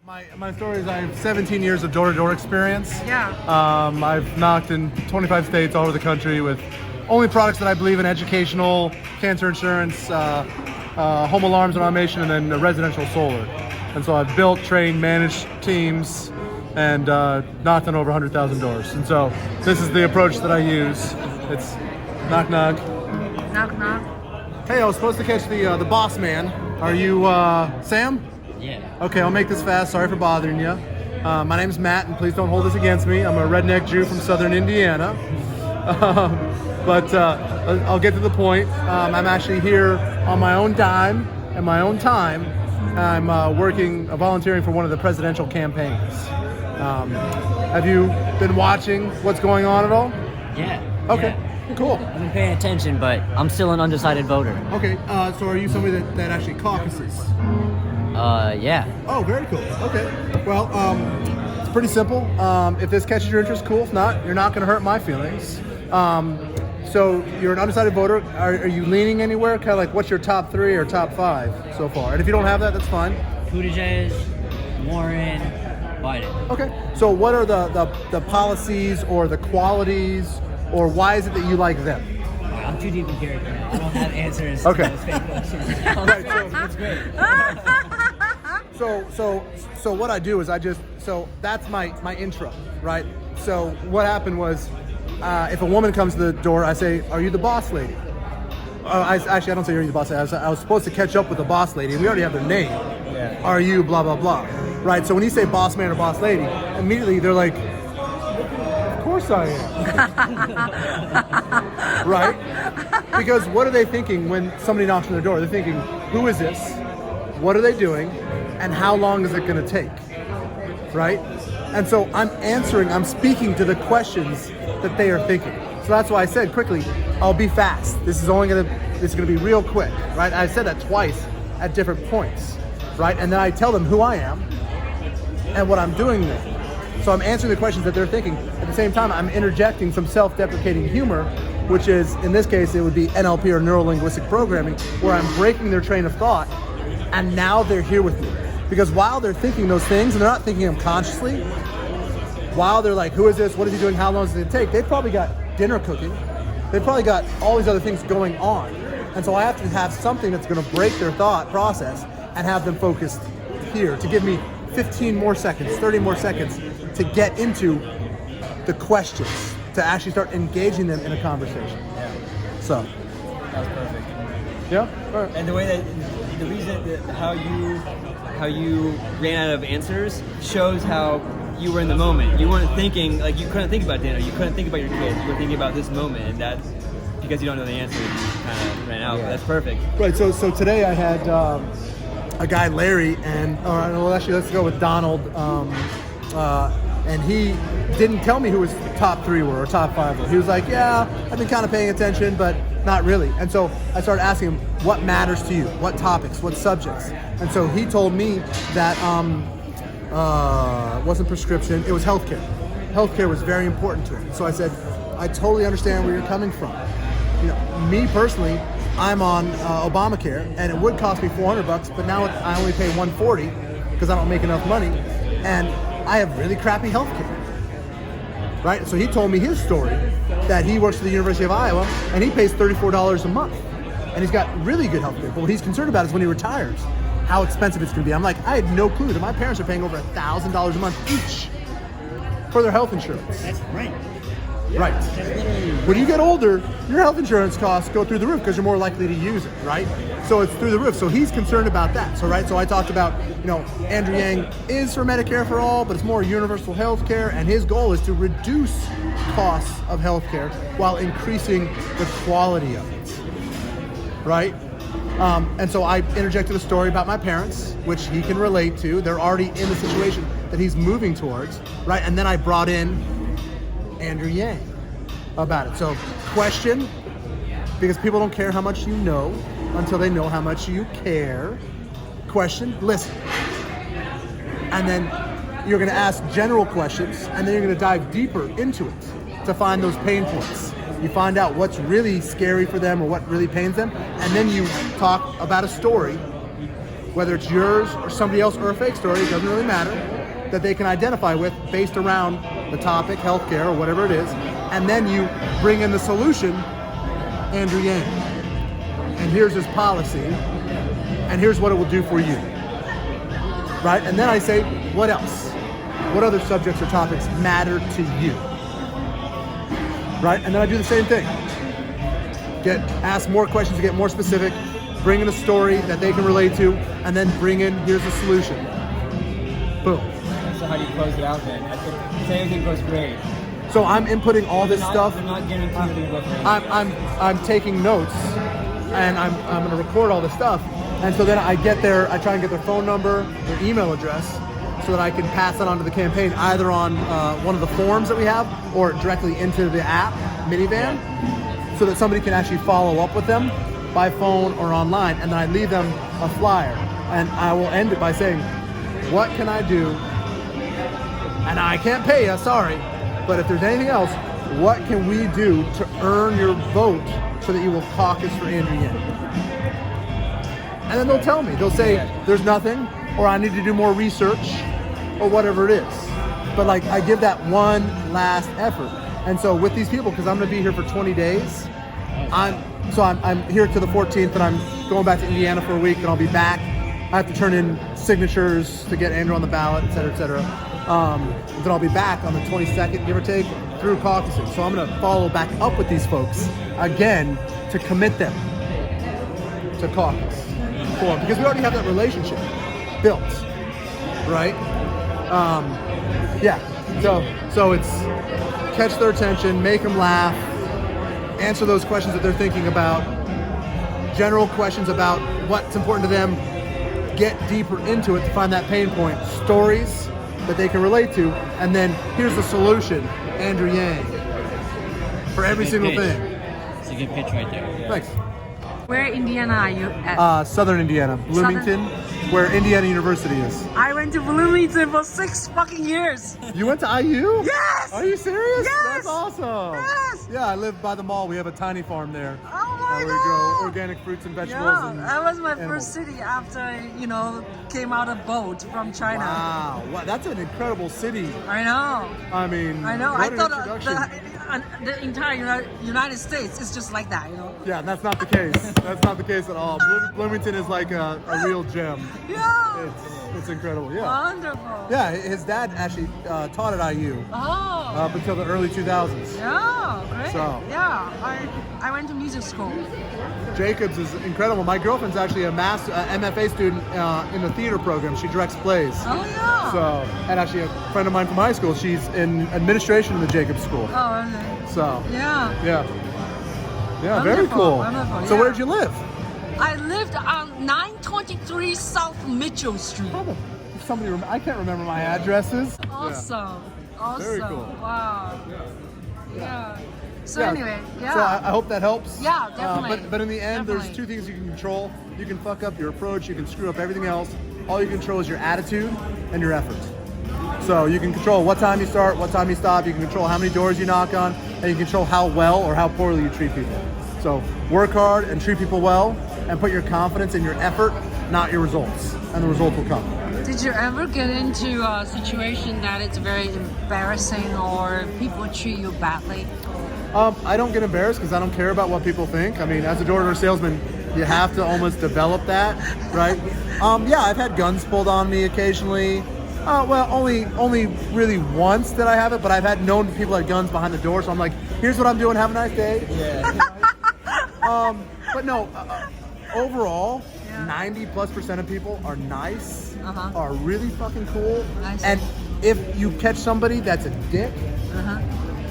My story is I have 17 years of door-to-door experience. Yeah. I've knocked in 25 states all over the country with only products that I believe in: educational, cancer insurance, home alarms and automation, and then residential solar. And so I've built, trained, managed teams, and knocked on over 100,000 doors. And so this is the approach that I use. It's knock, knock. Knock, knock. Hey, I was supposed to catch the boss man. Are you Sam? Yeah. Okay, I'll make this fast. Sorry for bothering you. My name's Matt, and please don't hold this against me. I'm a redneck Jew from southern Indiana. But I'll get to the point. I'm actually here on my own dime and my own time. I'm volunteering for one of the presidential campaigns. Have you been watching what's going on at all? Yeah. Okay, yeah. cool. I've been paying attention, but I'm still an undecided voter. Okay, so are you somebody that actually caucuses? Yeah. Oh, very cool. Okay. Well, it's pretty simple. If this catches your interest, cool. If not, you're not going to hurt my feelings. So you're an undecided voter. Are you leaning anywhere? Kind of like, what's your top 3 or top 5 so far? And if you don't have that, that's fine. Buttigieg, Warren, Biden. Okay. So what are the policies or the qualities, or why is it that you like them? I'm too deep in character. I don't have answers Okay. to those fake questions. Right, so- That's great. So what I do is so that's my intro, right? So what happened was, if a woman comes to the door, I say, "Are you the boss lady?" I don't say, "Are you the boss lady?" I was supposed to catch up with the boss lady, and we already have their name. Yeah. Are you blah blah blah? Right. So when you say boss man or boss lady, immediately they're like, "Of course I am." Right? Because what are they thinking when somebody knocks on their door? They're thinking, "Who is this? What are they doing? And how long is it going to take?" Right? And so I'm speaking to the questions that they are thinking. So that's why I said quickly, I'll be fast. This is going to be real quick, right? I said that twice at different points, right? And then I tell them who I am and what I'm doing there. So I'm answering the questions that they're thinking. At the same time, I'm interjecting some self-deprecating humor, which is, in this case, it would be NLP or neuro-linguistic programming, where I'm breaking their train of thought, and now they're here with me. Because while they're thinking those things, and they're not thinking them consciously, while they're like, who is this? What is he doing? How long is it going to take? They've probably got dinner cooking. They've probably got all these other things going on. And so I have to have something that's going to break their thought process and have them focused here to give me 15 more seconds, 30 more seconds to get into the questions, to actually start engaging them in a conversation. Yeah, So, that was perfect. yeah. All right. And the reason that how you ran out of answers shows how you were in the moment. You weren't thinking, like, you couldn't think about dinner, you couldn't think about your kids, you were thinking about this moment, and that's because you don't know the answer, you kind of ran out. Yeah. That's perfect. Right, so today I had a guy, Larry, and well, actually, let's go with Donald, and he didn't tell me who his top 3 were or top 5 were. He was like, yeah, I've been kind of paying attention, but not really. And so I started asking him, what matters to you? What topics? What subjects? And so he told me that it wasn't prescription, it was healthcare. Healthcare was very important to him. So I said, I totally understand where you're coming from. You know, me personally, I'm on Obamacare, and it would cost me $400, but now I only pay $140 because I don't make enough money, and I have really crappy healthcare. Right? So he told me his story, that he works for the University of Iowa, and he pays $34 a month, and he's got really good healthcare. But what he's concerned about is when he retires, how expensive it's going to be. I'm like, I had no clue that my parents are paying over $1,000 a month each for their health insurance. That's right. Right. When you get older, your health insurance costs go through the roof because you're more likely to use it, right? So it's through the roof. So he's concerned about that. So, right, so I talked about, Andrew Yang is for Medicare for all, but it's more universal health care, and his goal is to reduce costs of health care while increasing the quality of it, right? And so I interjected a story about my parents, which he can relate to. They're already in the situation that he's moving towards, right? And then I brought in Andrew Yang about it. So question, because people don't care how much you know until they know how much you care. Question, listen. And then you're going to ask general questions, and then you're going to dive deeper into it to find those pain points. You find out what's really scary for them or what really pains them, and then you talk about a story whether it's yours or somebody else or a fake story, it doesn't really matter, that they can identify with based around the topic, healthcare, or whatever it is, and then you bring in the solution, Andrew Yang. And here's his policy, and here's what it will do for you. Right? And then I say, what else? What other subjects or topics matter to you? Right? And then I do the same thing. Ask more questions to get more specific, bring in a story that they can relate to, and then bring in, here's the solution. Boom. So how do you close it out then? Say everything goes great. So I'm inputting all this stuff. They're not guaranteed to go great. I'm taking notes, and I'm going to record all this stuff. And so then I try and get their phone number, their email address, so that I can pass that on to the campaign, either on one of the forms that we have, or directly into the app, Minivan, so that somebody can actually follow up with them by phone or online. And then I leave them a flyer. And I will end it by saying, what can I do? And I can't pay you, sorry. But if there's anything else, what can we do to earn your vote so that you will caucus for Andrew Yang? And then they'll tell me. They'll say, there's nothing, or I need to do more research, or whatever it is. But like, I give that one last effort. And so with these people, because I'm going to be here for 20 days, I'm here to the 14th, and I'm going back to Indiana for a week, and I'll be back. I have to turn in signatures to get Andrew on the ballot, et cetera, et cetera. Then I'll be back on the 22nd, give or take, through caucusing. So I'm going to follow back up with these folks again to commit them to caucus for them, because we already have that relationship built, right? So it's catch their attention, make them laugh, answer those questions that they're thinking about, general questions about what's important to them, get deeper into it to find that pain point, stories that they can relate to, and then here's the solution, Andrew Yang, for every single thing. It's a good pitch right there. Thanks. Where in Indiana are you at? Southern Indiana, Bloomington, where Indiana University is. I went to Bloomington for 6 fucking years. You went to IU? Yes! Are you serious? Yes! That's awesome. Yes! Yeah, I live by the mall. We have a tiny farm there. Oh my where we God! grow organic fruits and vegetables. Yeah, and that was my animals. first city after, came out of boat from China. Wow, that's an incredible city. I know. I mean, I know. what I an thought introduction. the entire United States is just like that, Yeah, that's not the case. That's not the case at all. Bloomington is like a real gem. Yeah. It's incredible. Yeah. Wonderful. Yeah, his dad actually taught at IU Oh. up until the early 2000s. Yeah, great. So. Yeah, I went to music school. Jacobs is incredible. My girlfriend's actually a MFA student in the theater program. She directs plays. Oh yeah. So, and actually a friend of mine from high school, she's in administration in the Jacobs School. Oh, okay. So, Yeah. yeah, very Wonderful, cool. wonderful, So yeah. where'd you live? I lived on 923 South Mitchell Street. I can't remember my addresses. Awesome. Awesome. Very cool. Wow. Yeah. So Yeah. anyway, yeah. So I hope that helps. Yeah, definitely. But in the end, there's Definitely. 2 things you can control. You can fuck up your approach. You can screw up everything else. All you control is your attitude and your effort. So you can control what time you start, what time you stop. You can control how many doors you knock on, and you can control how well or how poorly you treat people. So work hard and treat people well, and put your confidence in your effort, not your results, and the results will come. Did you ever get into a situation that it's very embarrassing or people treat you badly? I don't get embarrassed because I don't care about what people think. I mean, as a door-to-door salesman, you have to almost develop that, right? Yeah, I've had guns pulled on me occasionally. Well, only really once did I have it, but I've had known people had guns behind the door, so I'm like, here's what I'm doing, have a nice day. Yeah. But no, overall, Yeah. 90+% of people are nice, Uh-huh. are really fucking cool. I see. And if you catch somebody that's a dick, Uh-huh.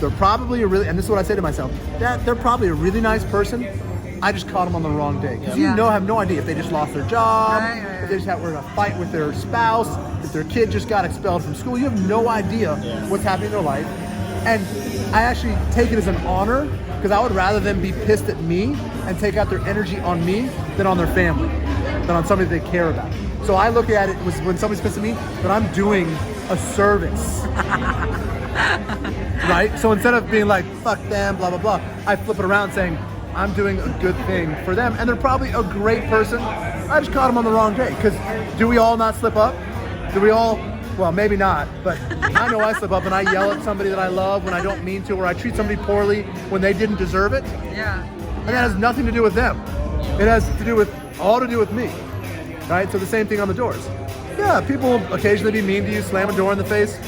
they're probably and this is what I say to myself, that they're probably a really nice person. I just caught them on the wrong day. Because Yeah. have no idea if they just lost their job, Right. if they just were in a fight with their spouse, if their kid just got expelled from school. You have no idea what's happening in their life. And I actually take it as an honor, because I would rather them be pissed at me and take out their energy on me than on their family, than on somebody they care about. So I look at it when somebody's pissed at me, that I'm doing a service. Right? So instead of being like, fuck them, blah, blah, blah, I flip it around saying, I'm doing a good thing for them, and they're probably a great person. I just caught them on the wrong day. Because do we all not slip up? Do we all? Well, maybe not, but I know I slip up and I yell at somebody that I love when I don't mean to, or I treat somebody poorly when they didn't deserve it. Yeah. And that has nothing to do with them. It has to do with me, right? So the same thing on the doors. Yeah, people will occasionally be mean to you, slam a door in the face.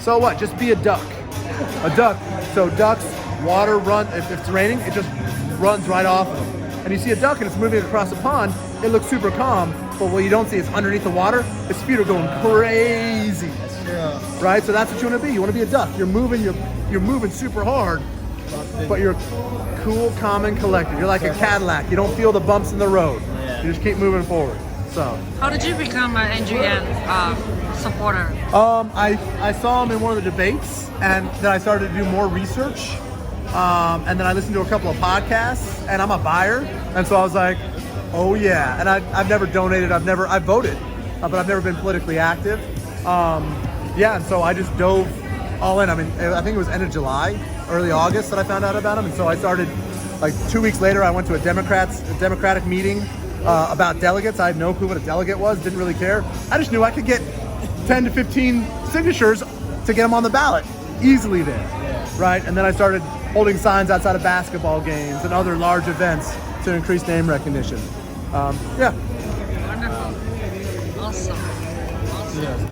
So what? Just be a duck. A duck. So ducks, water run. If it's raining, it just runs right off of them. And you see a duck and it's moving across a pond. It looks super calm, but what you don't see is underneath the water, its feet are going crazy. Yeah. Right? So that's what you want to be. You want to be a duck. You're moving super hard, but you're cool, calm, and collected. You're like a Cadillac. You don't feel the bumps in the road. Yeah. You just keep moving forward. So. How did you become an NYC Yang supporter? I saw him in one of the debates, and then I started to do more research. And then I listened to a couple of podcasts, and I'm a buyer, and so I was like, oh yeah. And I've never donated. I voted, but I've never been politically active. Yeah, and so I just dove all in. I mean, I think it was end of July, early August that I found out about him, and so I started. Like 2 weeks later, I went to a Democratic meeting about delegates. I had no clue what a delegate was. Didn't really care. I just knew I could get 10 to 15 signatures to get them on the ballot easily there, right? And then I started holding signs outside of basketball games and other large events to increase name recognition. Yeah. Wonderful. Awesome. Yeah.